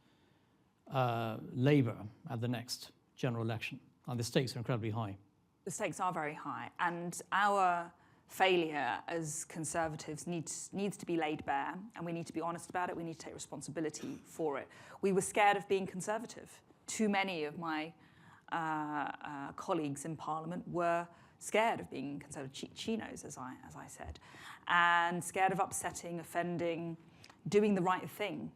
Labour at the next general election? And the stakes are incredibly high. The stakes are very high, and our failure as Conservatives needs to be laid bare, and we need to be honest about it. We need to take responsibility for it. We were scared of being Conservative. Too many of my colleagues in Parliament were scared of being Conservative chinos, as I said, and scared of upsetting, offending, doing the right thing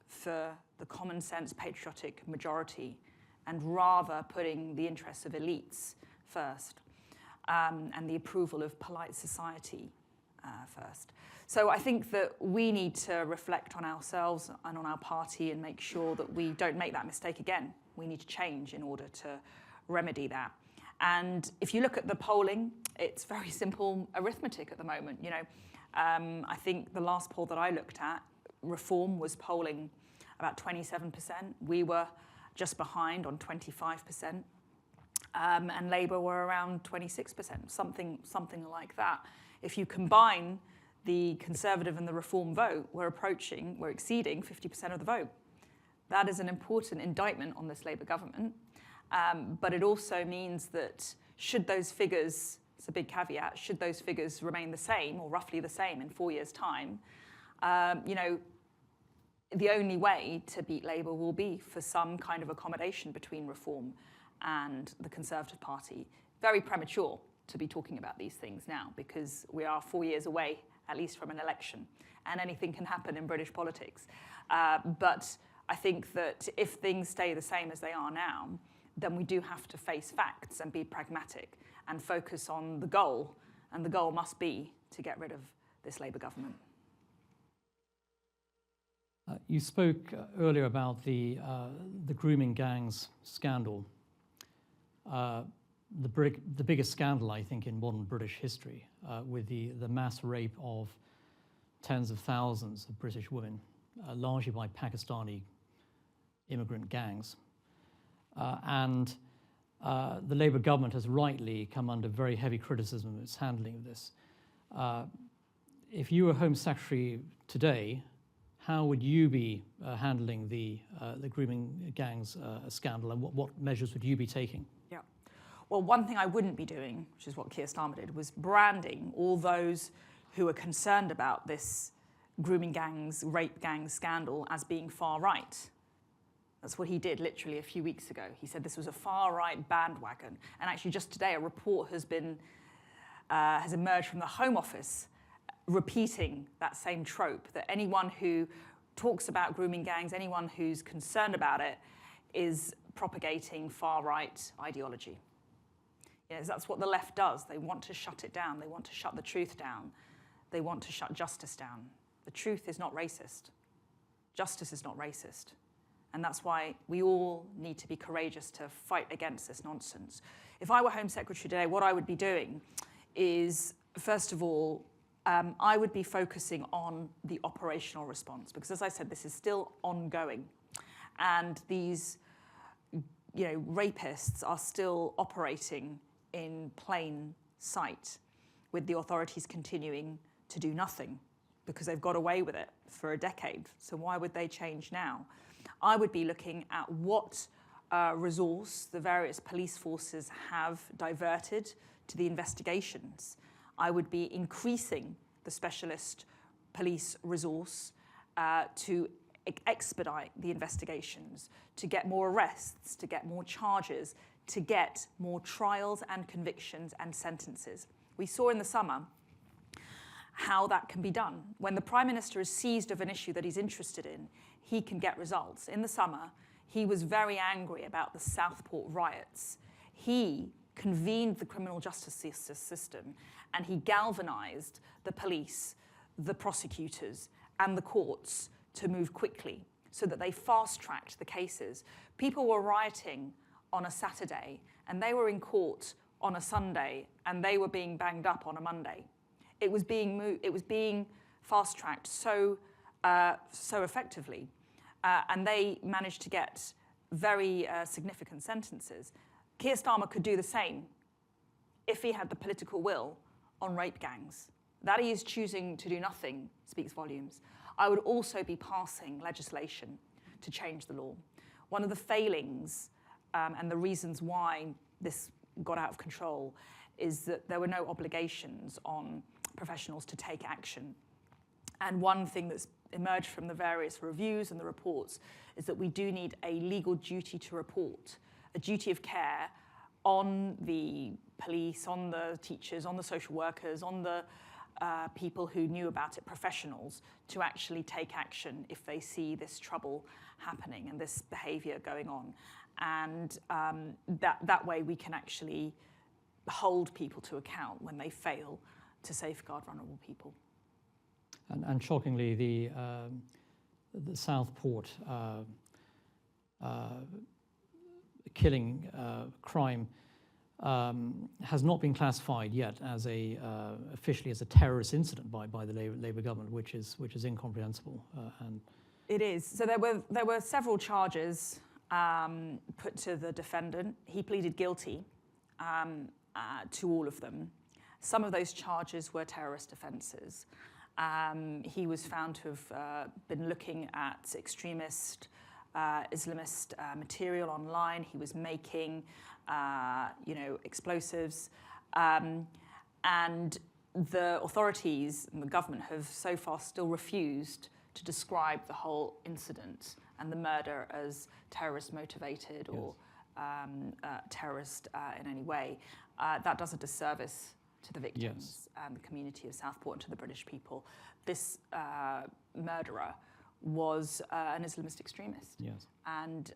for the common sense, patriotic majority, and rather putting the interests of elites first, and the approval of polite society first. So I think that we need to reflect on ourselves and on our party and make sure that we don't make that mistake again. We need to change in order to remedy that. And if you look at the polling, it's very simple arithmetic at the moment. You know, I think the last poll that I looked at, Reform was polling about 27%. We were just behind on 25%. And Labour were around 26%, something like that. If you combine the Conservative and the Reform vote, we're exceeding 50% of the vote. That is an important indictment on this Labour government. But it also means that should those figures, it's a big caveat, should those figures remain the same or roughly the same in 4 years' time, you know, the only way to beat Labour will be for some kind of accommodation between Reform and the Conservative Party. Very premature to be talking about these things now because we are 4 years away, at least from an election, and anything can happen in British politics. But I think that if things stay the same as they are now, then we do have to face facts and be pragmatic and focus on the goal, and the goal must be to get rid of this Labour government. You spoke earlier about the grooming gangs scandal, the biggest scandal, I think, in modern British history, with the mass rape of tens of thousands of British women, largely by Pakistani immigrant gangs. And the Labour government has rightly come under very heavy criticism of its handling of this. If you were Home Secretary today, how would you be handling the grooming gangs scandal, and what measures would you be taking? Yeah. Well, one thing I wouldn't be doing, which is what Keir Starmer did, was branding all those who are concerned about this grooming gangs, rape gangs scandal as being far right. That's what he did literally a few weeks ago. He said this was a far-right bandwagon. And actually just today a report has emerged from the Home Office repeating that same trope, that anyone who talks about grooming gangs, anyone who's concerned about it, is propagating far-right ideology. Yes, that's what the left does. They want to shut it down. They want to shut the truth down. They want to shut justice down. The truth is not racist. Justice is not racist. And that's why we all need to be courageous to fight against this nonsense. If I were Home Secretary today, what I would be doing is, first of all, I would be focusing on the operational response, because as I said, this is still ongoing. And these rapists are still operating in plain sight, with the authorities continuing to do nothing because they've got away with it for a decade. So why would they change now? I would be looking at what resource the various police forces have diverted to the investigations. I would be increasing the specialist police resource to expedite the investigations, to get more arrests, to get more charges, to get more trials and convictions and sentences. We saw in the summer how that can be done. When the Prime Minister is seized of an issue that he's interested in, he can get results. In the summer, he was very angry about the Southport riots. He convened the criminal justice system, and he galvanized the police, the prosecutors, and the courts to move quickly so that they fast-tracked the cases. People were rioting on a Saturday, and they were in court on a Sunday, and they were being banged up on a Monday. It was being fast-tracked so effectively, and they managed to get very significant sentences. Keir Starmer could do the same if he had the political will on rape gangs. That he is choosing to do nothing speaks volumes. I would also be passing legislation to change the law. One of the failings and the reasons why this got out of control is that there were no obligations on professionals to take action. And one thing that's emerged from the various reviews and the reports is that we do need a legal duty to report, a duty of care on the police, on the teachers, on the social workers, on the people who knew about it, professionals, to actually take action if they see this trouble happening and this behaviour going on. And that way we can actually hold people to account when they fail to safeguard vulnerable people. And shockingly, the Southport killing crime has not been classified yet as officially as a terrorist incident by the Labour government, which is incomprehensible. And it is. So there were several charges put to the defendant. He pleaded guilty to all of them. Some of those charges were terrorist offences. He was found to have been looking at extremist, Islamist material online. He was making, explosives. And the authorities and the government have so far still refused to describe the whole incident and the murder as terrorist motivated or terrorist in any way. That does a disservice to the victims and the community of Southport and to the British people. This murderer was an Islamist extremist. Yes. And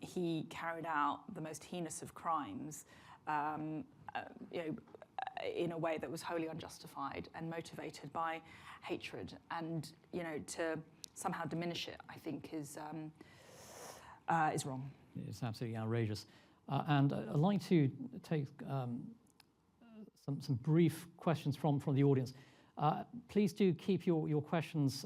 he carried out the most heinous of crimes in a way that was wholly unjustified and motivated by hatred. And, to somehow diminish it, I think, is wrong. It's absolutely outrageous. And I'd like to take some brief questions from the audience. Please do keep your questions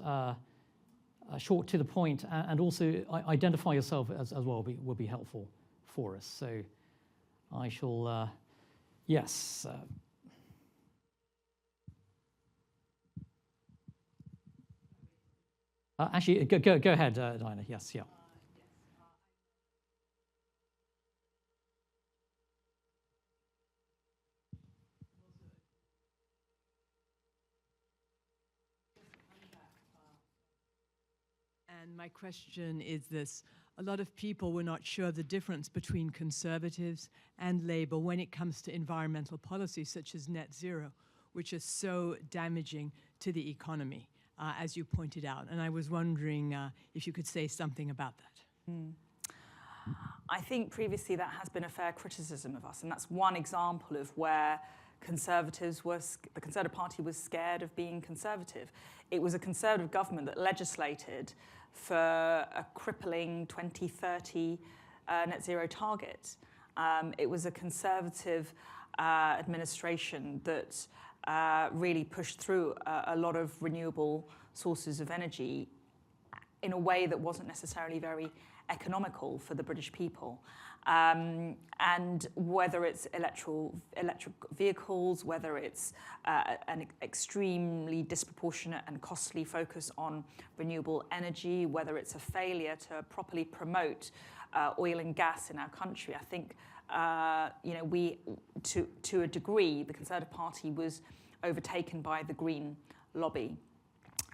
short to the point, and also identify yourself as well would be helpful for us. So I shall, yes. Actually, go ahead, Diana. Yes, yeah. And my question is this. A lot of people were not sure the difference between Conservatives and Labour when it comes to environmental policies such as net zero, which is so damaging to the economy, as you pointed out. And I was wondering if you could say something about that. I think previously that has been a fair criticism of us, and that's one example of where the Conservative Party was scared of being conservative. It was a Conservative government that legislated for a crippling 2030 net zero target. It was a Conservative administration that really pushed through a lot of renewable sources of energy in a way that wasn't necessarily very economical for the British people. And whether it's electric vehicles, whether it's an extremely disproportionate and costly focus on renewable energy, whether it's a failure to properly promote oil and gas in our country, I think we, to a degree, the Conservative Party was overtaken by the Green lobby.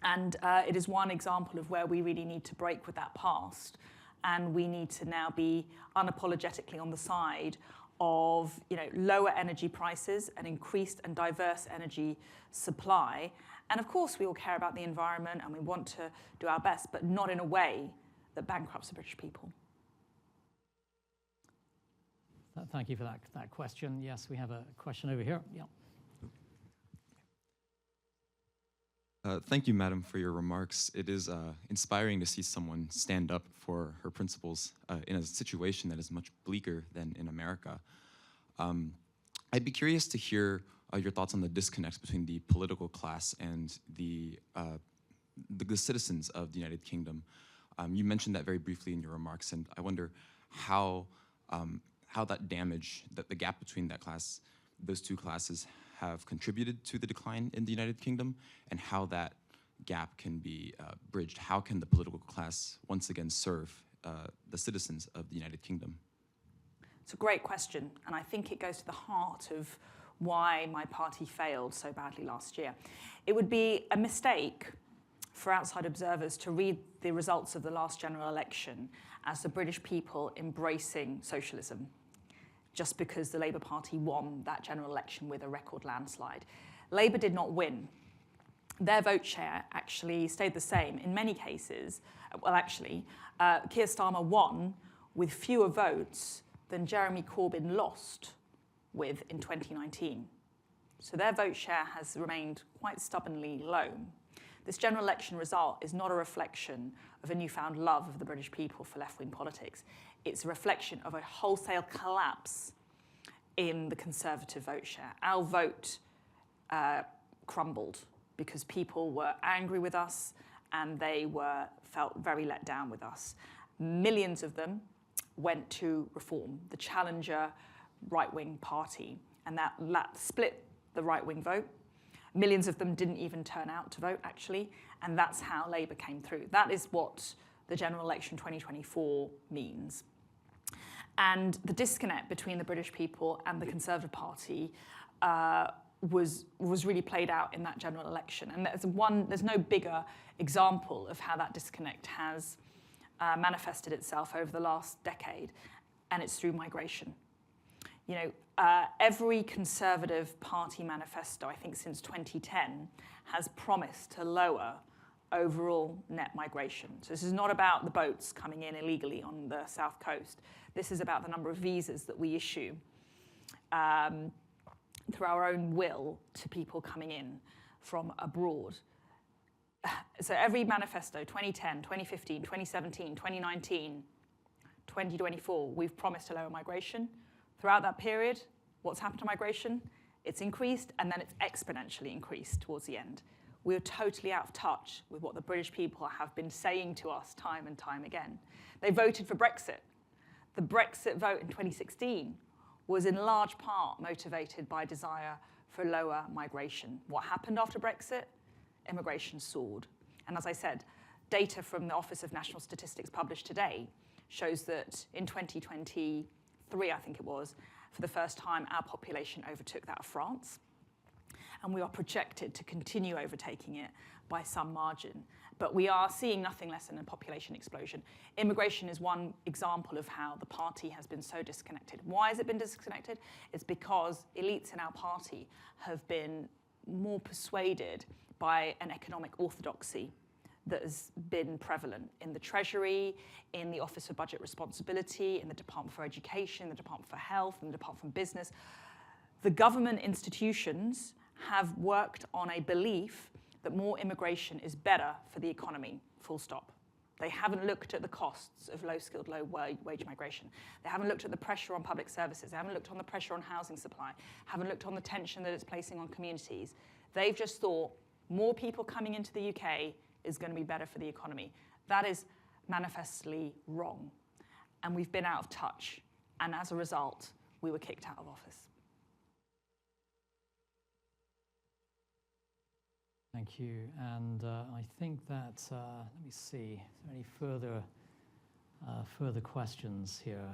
And it is one example of where we really need to break with that past. And we need to now be unapologetically on the side of lower energy prices and increased and diverse energy supply. And of course, we all care about the environment and we want to do our best, but not in a way that bankrupts the British people. Thank you for that question. Yes, we have a question over here. Yeah. Thank you, Madam, for your remarks. It is inspiring to see someone stand up for her principles in a situation that is much bleaker than in America. I'd be curious to hear your thoughts on the disconnect between the political class and the citizens of the United Kingdom. You mentioned that very briefly in your remarks, and I wonder how that damage, that the gap between those two classes, have contributed to the decline in the United Kingdom, and how that gap can be bridged. How can the political class once again serve the citizens of the United Kingdom? It's a great question, and I think it goes to the heart of why my party failed so badly last year. It would be a mistake for outside observers to read the results of the last general election as the British people embracing socialism, just because the Labour Party won that general election with a record landslide. Labour did not win. Their vote share actually stayed the same in many cases. Well, actually, Keir Starmer won with fewer votes than Jeremy Corbyn lost with in 2019. So their vote share has remained quite stubbornly low. This general election result is not a reflection of a newfound love of the British people for left-wing politics. It's a reflection of a wholesale collapse in the Conservative vote share. Our vote crumbled because people were angry with us and they felt very let down with us. Millions of them went to Reform, the challenger right-wing party, and that split the right-wing vote. Millions of them didn't even turn out to vote, actually, and that's how Labour came through. That is what the general election 2024 means. And the disconnect between the British people and the Conservative Party was really played out in that general election. And there's no bigger example of how that disconnect has manifested itself over the last decade, and it's through migration. Every Conservative Party manifesto, I think since 2010, has promised to lower overall net migration. So this is not about the boats coming in illegally on the south coast. This is about the number of visas that we issue through our own will to people coming in from abroad. So every manifesto, 2010, 2015, 2017, 2019, 2024, we've promised to lower migration. Throughout that period, what's happened to migration? It's increased, and then it's exponentially increased towards the end. We're totally out of touch with what the British people have been saying to us time and time again. They voted for Brexit. The Brexit vote in 2016 was in large part motivated by desire for lower migration. What happened after Brexit? Immigration soared. And as I said, data from the Office of National Statistics published today shows that in 2023, I think it was, for the first time, our population overtook that of France. And we are projected to continue overtaking it by some margin. But we are seeing nothing less than a population explosion. Immigration is one example of how the party has been so disconnected. Why has it been disconnected? It's because elites in our party have been more persuaded by an economic orthodoxy that has been prevalent in the Treasury, in the Office for Budget Responsibility, in the Department for Education, the Department for Health, and the Department for Business. The government institutions have worked on a belief that more immigration is better for the economy, full stop. They haven't looked at the costs of low-skilled, low-wage migration. They haven't looked at the pressure on public services. They haven't looked on the pressure on housing supply. Haven't looked on the tension that it's placing on communities. They've just thought more people coming into the UK is going to be better for the economy. That is manifestly wrong. And we've been out of touch. And as a result, we were kicked out of office. Thank you. And I think that, let me see, is there any further questions here?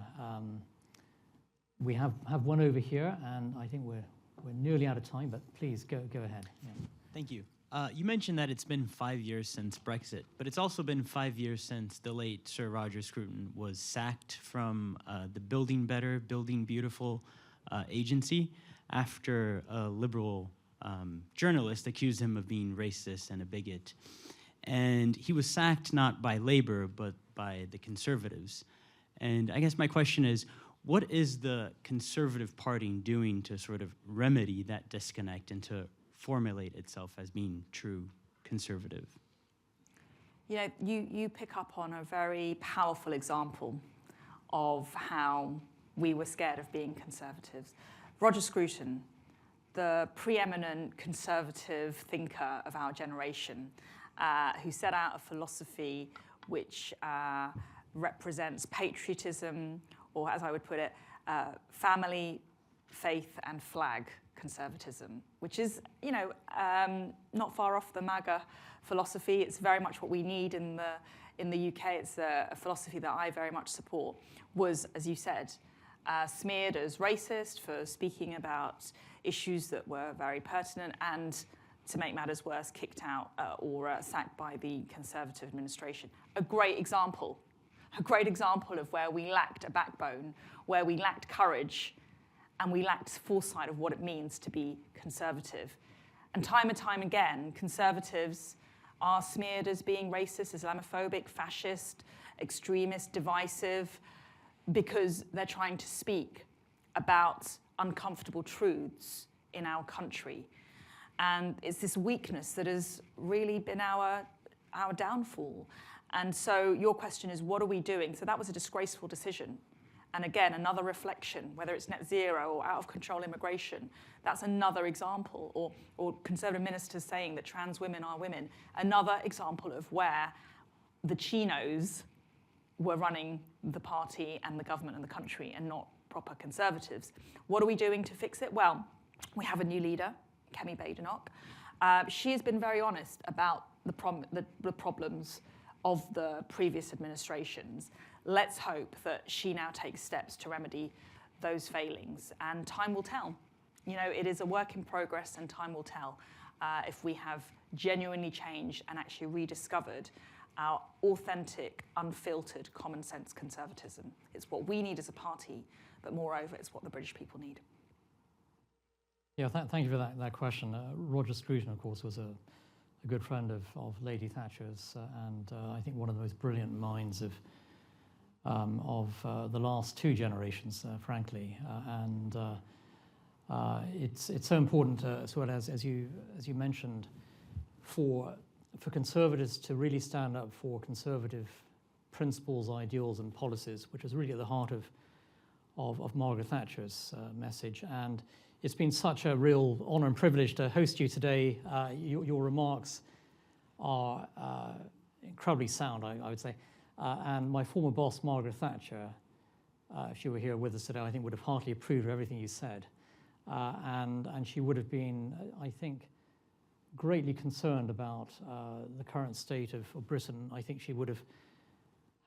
We have one over here, and I think we're nearly out of time, but please go ahead. Yeah. Thank Thank you. You mentioned that it's been 5 years since Brexit, but it's also been 5 years since the late Sir Roger Scruton was sacked from the Building Better, Building Beautiful agency after a liberal journalist accused him of being racist and a bigot. And he was sacked not by Labour, but by the Conservatives. And I guess my question is, what is the Conservative Party doing to sort of remedy that disconnect and to formulate itself as being true conservative? You know, you pick up on a very powerful example of how we were scared of being conservatives. Roger Scruton, the preeminent conservative thinker of our generation, who set out a philosophy which represents patriotism, or as I would put it, family, faith, and flag conservatism, which is, you know, not far off the MAGA philosophy. It's very much what we need in the UK. It's a philosophy that I very much support. Was, as you said, smeared as racist for speaking about issues that were very pertinent, and to make matters worse, kicked out or sacked by the Conservative administration. A great example of where we lacked a backbone, where we lacked courage, and we lacked foresight of what it means to be conservative. And time again, conservatives are smeared as being racist, Islamophobic, fascist, extremist, divisive, because they're trying to speak about uncomfortable truths in our country. And it's this weakness that has really been our downfall. And so your question is, what are we doing? So that was a disgraceful decision. And again, another reflection, whether it's net zero or out of control immigration, that's another example. Or Conservative ministers saying that trans women are women, another example of where the chinos were running the party and the government and the country and not proper conservatives. What are we doing to fix it? Well, we have a new leader, Kemi Badenoch. She has been very honest about the problems of the previous administrations. Let's hope that she now takes steps to remedy those failings, and time will tell. You know, it is a work in progress, and time will tell if we have genuinely changed and actually rediscovered our authentic, unfiltered, common sense conservatism. It's what we need as a party, but moreover, it's what the British people need. Yeah, thank you for that question. Roger Scruton, of course, was a good friend of Lady Thatcher's, and I think one of the most brilliant minds of the last two generations, frankly. It's so important, as well as you mentioned, for conservatives to really stand up for conservative principles, ideals, and policies, which is really at the heart of Margaret Thatcher's message. And it's been such a real honor and privilege to host you today. Your remarks are incredibly sound, I would say. And my former boss, Margaret Thatcher, if she were here with us today, I think would have heartily approved of everything you said. And she would have been, I think, greatly concerned about the current state of Britain. I think she would have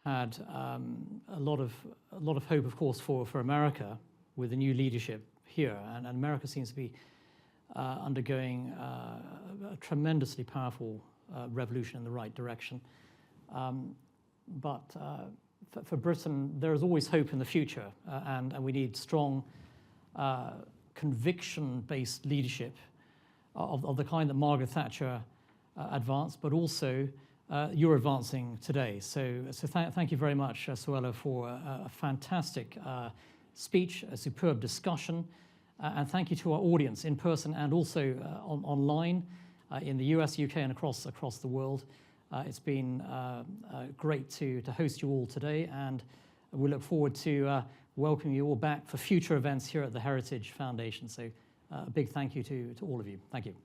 had a lot of hope, of course, for America with the new leadership here. And America seems to be undergoing a tremendously powerful revolution in the right direction. But for Britain, there is always hope in the future, and we need strong, conviction-based leadership of the kind that Margaret Thatcher advanced, but also you're advancing today. So thank you very much, Suella, for a fantastic speech, a superb discussion, and thank you to our audience in person and also online in the US, UK, and across the world. It's been great to host you all today, and we look forward to welcoming you all back for future events here at the Heritage Foundation. So a big thank you to all of you. Thank you.